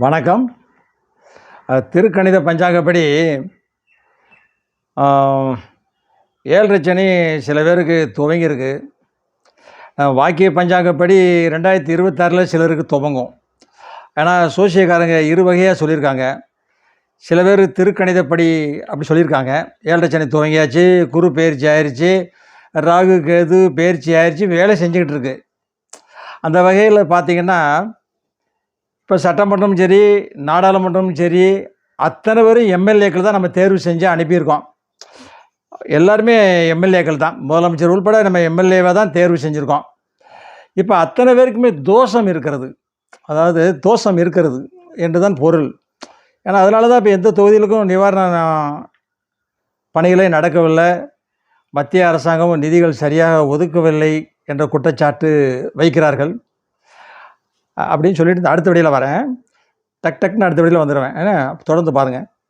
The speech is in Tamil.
வணக்கம். திருக்கணித பஞ்சாங்கப்படி 7.5 சனி சில பேருக்கு துவங்கியிருக்கு. வாக்கிய பஞ்சாங்கப்படி 2026 சிலருக்கு துவங்கும். ஏன்னா சோசியக்காரங்க இரு வகையாக சொல்லியிருக்காங்க. சில பேர் திருக்கணிதப்படி அப்படி சொல்லியிருக்காங்க. 7.5 சனி துவங்கியாச்சு, குரு பயிற்சி ஆயிடுச்சு, ராகு கேது பயிற்சி ஆயிடுச்சு, வேலை செஞ்சுக்கிட்டு இருக்கு. அந்த வகையில் பார்த்திங்கன்னா, இப்போ சட்டமன்றமும் சரி, நாடாளுமன்றமும் சரி, அத்தனை பேரும் எம்எல்ஏக்கள் தான் நம்ம தேர்வு செஞ்சு அனுப்பியிருக்கோம். எல்லாருமே எம்எல்ஏக்கள் தான். முதலமைச்சர் உள்பட நம்ம எம்எல்ஏவாக தான் தேர்வு செஞ்சுருக்கோம். இப்போ அத்தனை பேருக்குமே தோஷம் இருக்கிறது. அதாவது தோஷம் இருக்கிறது என்று தான் பொருள். ஏன்னா அதனால தான் இப்போ எந்த தொகுதிகளுக்கும் நிவாரண பணிகளே நடக்கவில்லை. மத்திய அரசாங்கமும் நிதிகள் சரியாக ஒதுக்கவில்லை என்ற குற்றச்சாட்டு வைக்கிறார்கள். அப்படின்னு சொல்லிட்டு அடுத்த வீடியோவில் வரேன். டக்குன்னு அடுத்த வீடியோவில் வந்துடுவேன். ஏன்னா தொடர்ந்து பாருங்கள்.